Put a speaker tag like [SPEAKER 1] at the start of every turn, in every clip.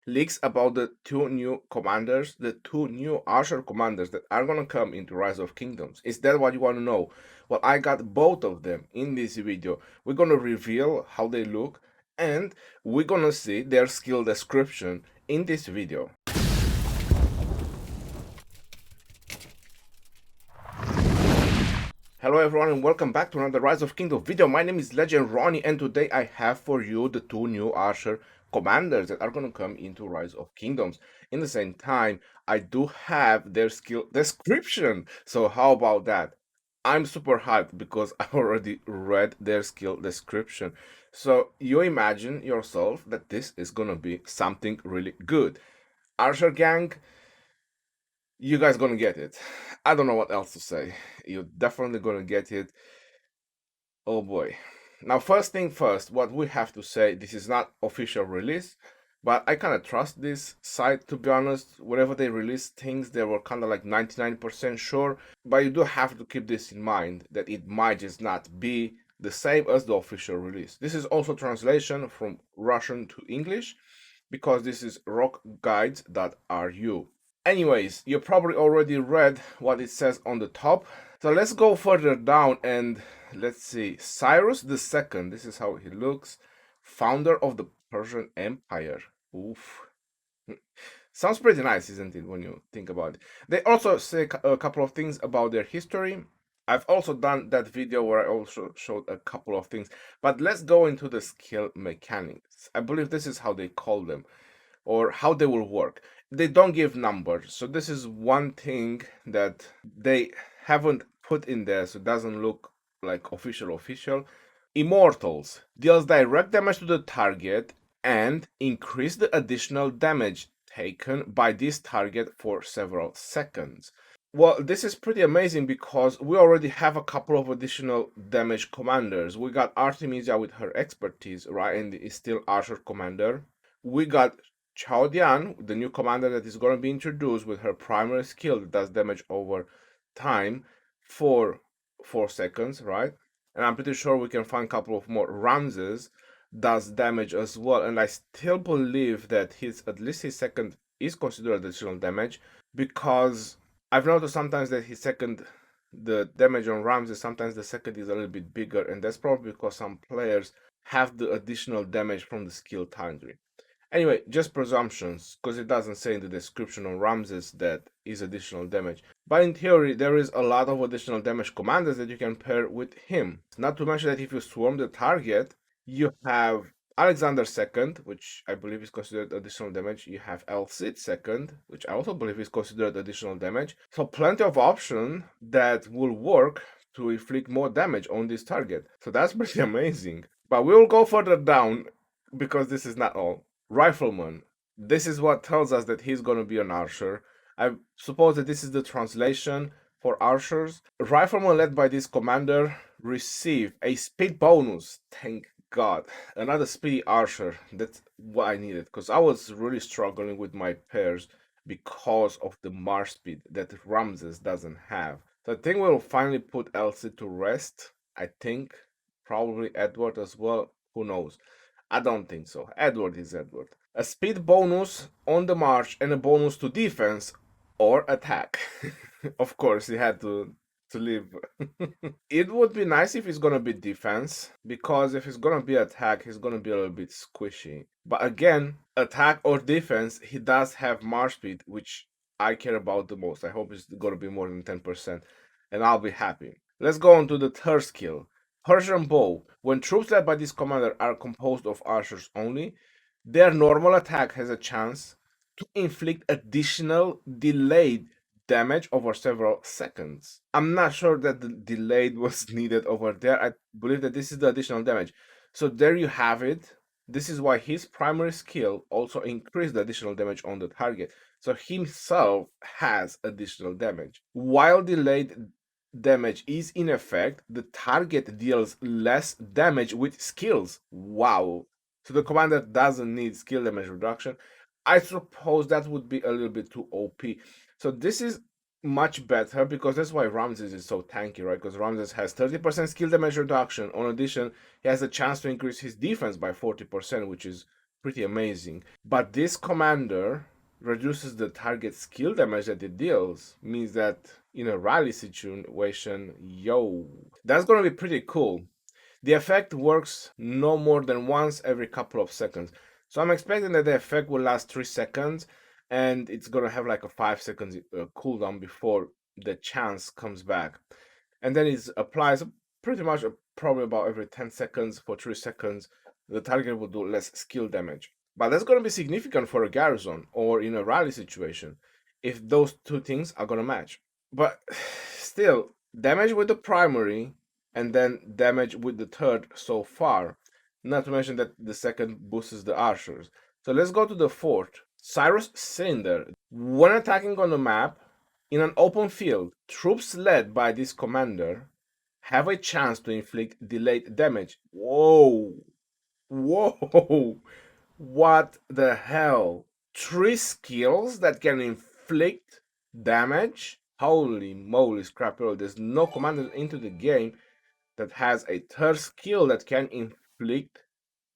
[SPEAKER 1] leaks about the two new commanders, the two new Archer commanders that are gonna come into Rise of Kingdoms. Is that what you want to know? Well, I got both of them in this video. We're gonna reveal how they look, and we're gonna see their skill description in this video. Hello everyone and welcome back to another Rise of Kingdom video. My name is Legend Ronnie and today I have for you the two new Archer commanders that are going to come into Rise of Kingdoms. In the same time, I do have their skill description. So how about that? I'm super hyped because I already read their skill description. So you imagine yourself that this is going to be something really good. Archer gang, you guys gonna get it. I don't know what else to say. You're definitely gonna get it. Oh boy. Now, first thing first, what we have to say, this is not official release, but I kind of trust this site, to be honest. Whenever they release things, they were kind of like 99% sure, but you do have to keep this in mind that it might just not be the same as the official release. This is also translation from Russian to English because this is rockguides.ru. Anyways, you probably already read what it says on the top. So let's go further down and let's see. Cyrus II, this is how he looks, founder of the Persian Empire. Oof. Sounds pretty nice, isn't it, when you think about it? They also say a couple of things about their history. I've also done that video where I also showed a couple of things. But let's go into the skill mechanics. I believe this is how they call them, or how they will work. They don't give numbers, so this is one thing that they haven't put in there, so it doesn't look like official. Immortals deals direct damage to the target and increase the additional damage taken by this target for several seconds. Well, this is pretty amazing because we already have a couple of additional damage commanders. We got Artemisia with her expertise, right, and is still Archer commander. We got Chao-Dian, the new commander that is going to be introduced with her primary skill that does damage over time for 4 seconds, right? And I'm pretty sure we can find a couple of more. Ramses does damage as well, and I still believe that his, at least his second, is considered additional damage because I've noticed sometimes that his second, the damage on Ramses, sometimes the second is a little bit bigger, and that's probably because some players have the additional damage from the skill Tandri. Anyway, just presumptions, because it doesn't say in the description on Ramses that is additional damage. But in theory, there is a lot of additional damage commanders that you can pair with him. Not to mention that if you swarm the target, you have Alexander II, which I believe is considered additional damage. You have El Cid II, which I also believe is considered additional damage. So plenty of options that will work to inflict more damage on this target. So that's pretty amazing. But we will go further down because this is not all. Rifleman. This is what tells us that he's going to be an archer. I suppose that this is the translation for archers. Rifleman led by this commander receive a speed bonus. Thank God. Another speedy archer. That's what I needed because I was really struggling with my pairs because of the march speed that Ramses doesn't have. So I think we'll finally put Elsie to rest. I think probably Edward as well. Who knows? I don't think so. Edward is Edward. A speed bonus on the march and a bonus to defense or attack. Of course, he had to leave. It would be nice if he's gonna be defense, because if he's gonna be attack, he's gonna be a little bit squishy. But again, attack or defense, he does have march speed, which I care about the most. I hope it's gonna be more than 10%, and I'll be happy. Let's go on to the third skill. Persian Bow. When troops led by this commander are composed of archers only, their normal attack has a chance to inflict additional delayed damage over several seconds. I'm not sure that the delayed was needed over there. I believe that this is the additional damage. So there you have it. This is why his primary skill also increased the additional damage on the target. So himself has additional damage. While delayed damage is in effect, the target deals less damage with skills. Wow. So the commander doesn't need skill damage reduction. I suppose that would be a little bit too OP. So this is much better because that's why Ramses is so tanky, right? Because Ramses has 30% skill damage reduction. On addition, he has a chance to increase his defense by 40%, which is pretty amazing. But this commander reduces the target skill damage that it deals, means that in a rally situation, yo, that's gonna be pretty cool. The effect works no more than once every couple of seconds. So I'm expecting that the effect will last 3 seconds and it's gonna have like a 5 seconds cooldown before the chance comes back. And then it applies pretty much probably about every 10 seconds for 3 seconds. The target will do less skill damage. But that's gonna be significant for a garrison or in a rally situation if those two things are gonna match. But still, damage with the primary and then damage with the third so far. Not to mention that the second boosts the archers. So let's go to the fourth. Cyrus Cylinder. When attacking on the map, in an open field, troops led by this commander have a chance to inflict delayed damage. Whoa! Whoa! What the hell? 3 skills that can inflict damage? Holy moly, Scrapero. There's no commander into the game that has a third skill that can inflict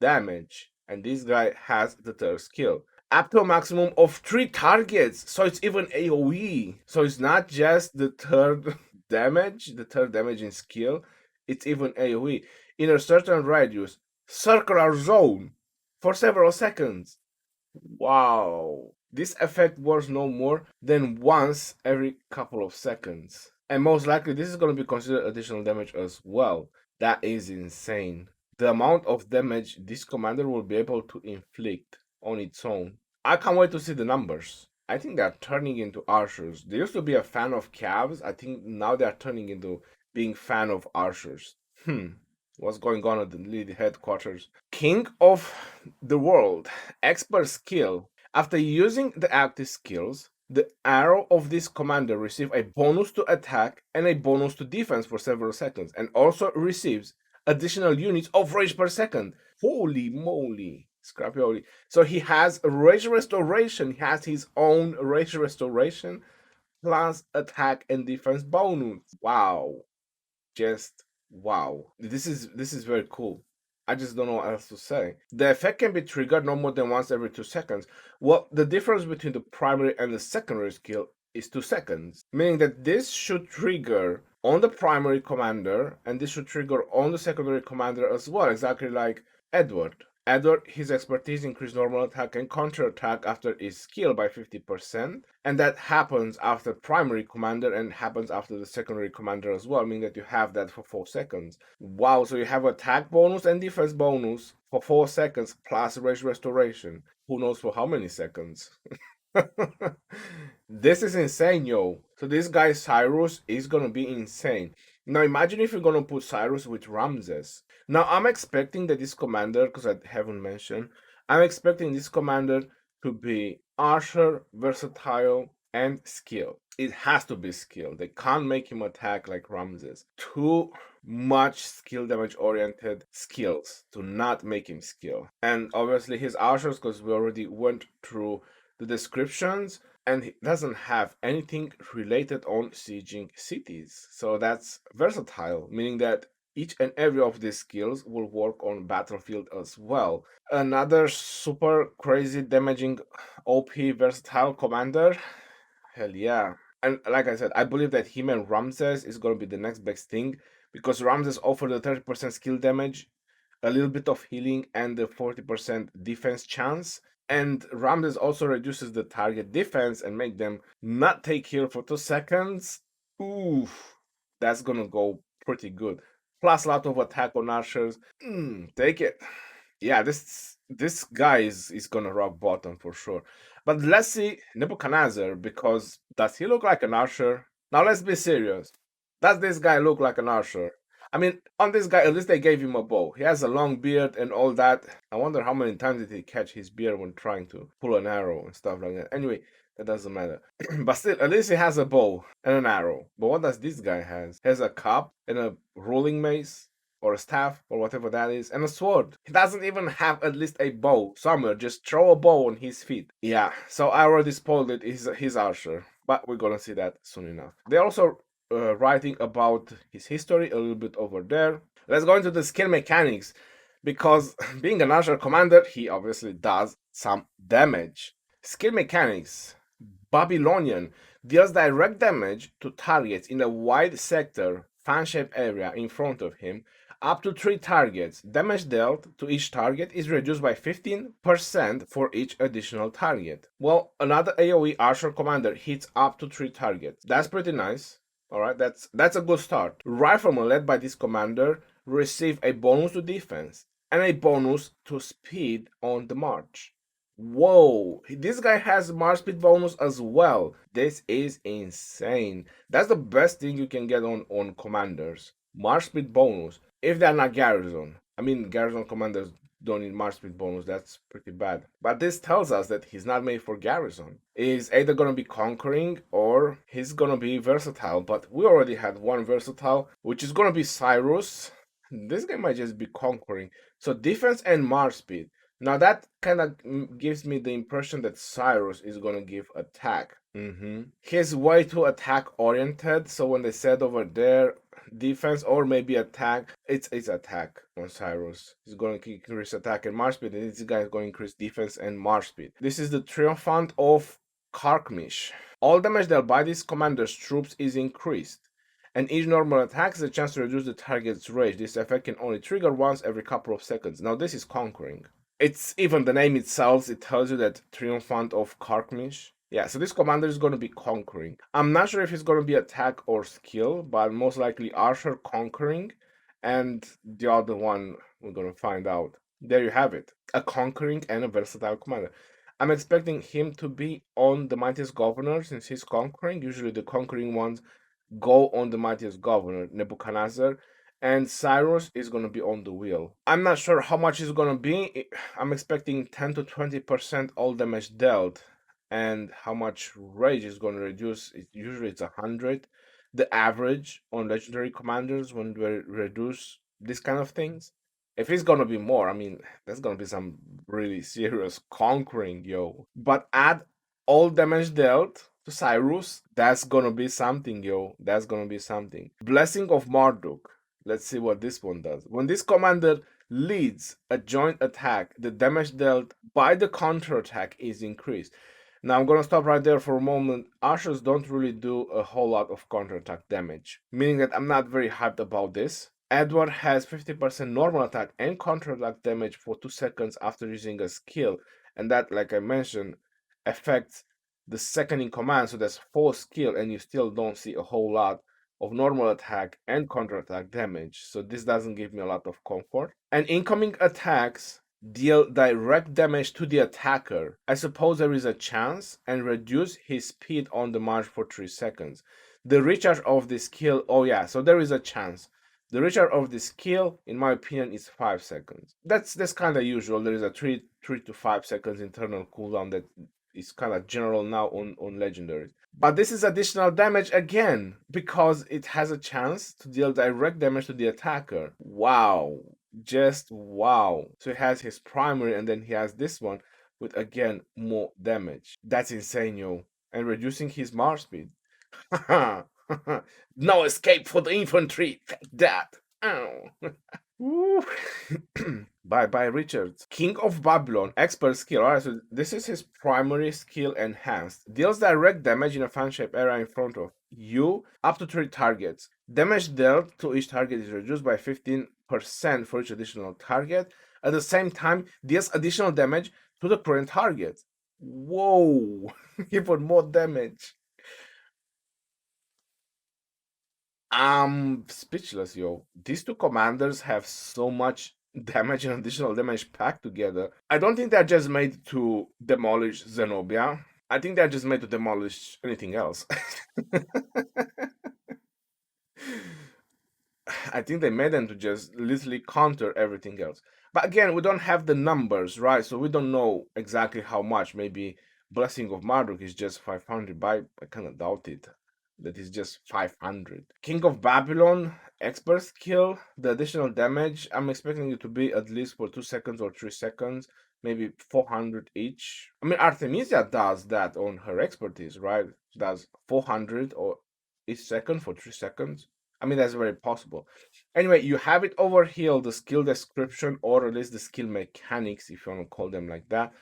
[SPEAKER 1] damage. And this guy has the third skill. Up to a maximum of 3 targets. So it's even AoE. So it's not just the third damage in skill. It's even AoE. In a certain radius, circular zone for several seconds. Wow. This effect works no more than once every couple of seconds. And most likely this is going to be considered additional damage as well. That is insane. The amount of damage this commander will be able to inflict on its own. I can't wait to see the numbers. I think they're turning into archers. They used to be a fan of calves. I think now they're turning into being fan of archers. What's going on at the lead headquarters? King of the world. Expert skill. After using the active skills, the arrow of this commander receives a bonus to attack and a bonus to defense for several seconds, and also receives additional units of rage per second. Holy moly, Scrappy. So he has rage restoration. He has his own rage restoration plus attack and defense bonus. Wow. Just wow. This is very cool. I just don't know what else to say. The effect can be triggered no more than once every 2 seconds. Well, the difference between the primary and the secondary skill is 2 seconds, meaning that this should trigger on the primary commander and this should trigger on the secondary commander as well, exactly like Edward. Edward, his expertise increased normal attack and counter attack after his skill by 50%, and that happens after primary commander and happens after the secondary commander as well, meaning that you have that for 4 seconds. Wow, so you have attack bonus and defense bonus for 4 seconds plus rage restoration. Who knows for how many seconds? This is insane, yo. So this guy Cyrus is gonna be insane. Now imagine if you're gonna put Cyrus with Ramses. Now I'm expecting that this commander, because I haven't mentioned, I'm expecting this commander to be archer, versatile, and skill. It has to be skill. They can't make him attack like Ramses. Too much skill damage oriented skills to not make him skill. And obviously his archers, because we already went through the descriptions, and he doesn't have anything related on sieging cities. So that's versatile, meaning that each and every of these skills will work on battlefield as well. Another super crazy damaging OP versatile commander. Hell yeah. And like I said, I believe that him and Ramses is going to be the next best thing because Ramses offered a 30% skill damage, a little bit of healing, and a 40% defense chance. And Ramses also reduces the target defense and make them not take heal for 2 seconds. Oof, that's gonna go pretty good. Plus a lot of attack on archers. Take it. Yeah, this guy is gonna rock bottom for sure. But let's see Nebuchadnezzar, because does he look like an archer? Now let's be serious. Does this guy look like an archer? I mean, on this guy, at least they gave him a bow. He has a long beard and all that. I wonder how many times did he catch his beard when trying to pull an arrow and stuff like that. Anyway, that doesn't matter. But still, at least he has a bow and an arrow. But what does this guy has? He has a cup and a ruling mace or a staff or whatever that is, and a sword. He doesn't even have at least a bow somewhere. Just throw a bow on his feet. Yeah, so I already spoiled it. He's his archer, but we're gonna see that soon enough. They're also writing about his history a little bit over there. Let's go into the skill mechanics. because being an archer commander, he obviously does some damage. Skill mechanics. Babylonian deals direct damage to targets in a wide sector, fan-shaped area in front of him, up to 3 targets. Damage dealt to each target is reduced by 15% for each additional target. Well, another AoE Archer commander hits up to 3 targets. That's pretty nice. Alright, that's a good start. Riflemen led by this commander receive a bonus to defense and a bonus to speed on the march. Whoa, this guy has march speed bonus as well. This is insane. That's the best thing you can get on commanders. March speed bonus. If they're not Garrison. I mean, Garrison commanders don't need march speed bonus. That's pretty bad. But this tells us that he's not made for Garrison. He's either gonna be conquering or he's gonna be versatile. But we already had one versatile, which is gonna be Cyrus. This guy might just be conquering. So defense and march speed. Now that kind of gives me the impression that Cyrus is gonna give attack. He's way too attack oriented, so when they said over there defense or maybe attack, it's attack on Cyrus. He's gonna increase attack and march speed, and this guy is going to increase defense and march speed. This is the Triumphant of Carchemish. All damage dealt by this commander's troops is increased, and each normal attack has a chance to reduce the target's rage. This effect can only trigger once every couple of seconds. Now this is conquering. It's even the name itself, it tells you that Triumphant of Carchemish. Yeah, so this commander is going to be conquering. I'm not sure if it's going to be attack or skill, but most likely Archer conquering, and the other one we're going to find out. There you have it, a conquering and a versatile commander. I'm expecting him to be on the Mightiest Governor since he's conquering. Usually the conquering ones go on the Mightiest Governor, Nebuchadnezzar, and Cyrus is going to be on the wheel. I'm not sure how much it's going to be. I'm expecting 10 to 20% all damage dealt, and how much rage is going to reduce. Usually it's 100. The average on legendary commanders when they reduce this kind of things. If it's going to be more, I mean, that's going to be some really serious conquering, yo. But add all damage dealt to Cyrus, that's gonna be something, yo. That's gonna be something. Blessing of Marduk. Let's see what this one does. When this commander leads a joint attack, the damage dealt by the counterattack is increased. Now I'm gonna stop right there for a moment. Archers don't really do a whole lot of counterattack damage, meaning that I'm not very hyped about this. Edward has 50% normal attack and counterattack damage for 2 seconds after using a skill, and that, like I mentioned, affects the second in command, so that's 4 skill, and you still don't see a whole lot of normal attack and counterattack damage, so this doesn't give me a lot of comfort. And incoming attacks deal direct damage to the attacker. I suppose there is a chance, and reduce his speed on the march for 3 seconds. The recharge of this skill, oh yeah, so there is a chance. The recharge of the skill, in my opinion, is 5 seconds. That's kind of usual. There is a 3 to 5 seconds internal cooldown that is kind of general now on legendaries. But this is additional damage again because it has a chance to deal direct damage to the attacker. Wow. Just wow. So he has his primary and then he has this one with again more damage. That's insane, yo. And reducing his march speed. No escape for the infantry. Take that. Ow. Bye bye, Richard. King of Babylon, expert skill. Alright, so this is his primary skill enhanced. Deals direct damage in a fan shaped area in front of you, up to 3 targets. Damage dealt to each target is reduced by 15% for each additional target. At the same time, deals additional damage to the current target. Whoa, even more damage. I'm speechless, yo. These two commanders have so much damage and additional damage packed together. I don't think they're just made to demolish Zenobia. I think they're just made to demolish anything else. I think they made them to just literally counter everything else. But again, we don't have the numbers, right? So we don't know exactly how much. Maybe Blessing of Marduk is just 500, but I kind of doubt it. That is just 500. King of Babylon, expert skill. The additional damage, I'm expecting it to be at least for 2 seconds or 3 seconds, maybe 400 each. I mean, Artemisia does that on her expertise, right? She does 400 or each second for 3 seconds. I mean, that's very possible. Anyway, you have it over here, the skill description, or at least the skill mechanics, if you want to call them like that.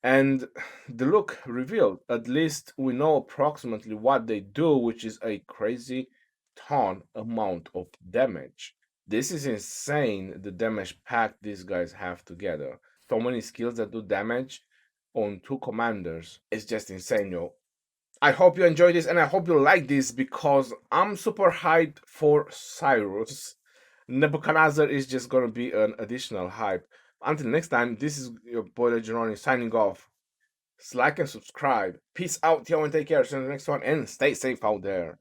[SPEAKER 1] And the look revealed, at least we know approximately what they do, which is a crazy ton amount of damage. This is insane, the damage pack these guys have together. So many skills that do damage on two commanders. It's just insane, yo. I hope you enjoy this and I hope you like this because I'm super hyped for Cyrus. Nebuchadnezzar is just gonna be an additional hype. Until next time, this is your boy Legendary signing off. Like and subscribe. Peace out, yo, and take care. See you in the next one, and stay safe out there.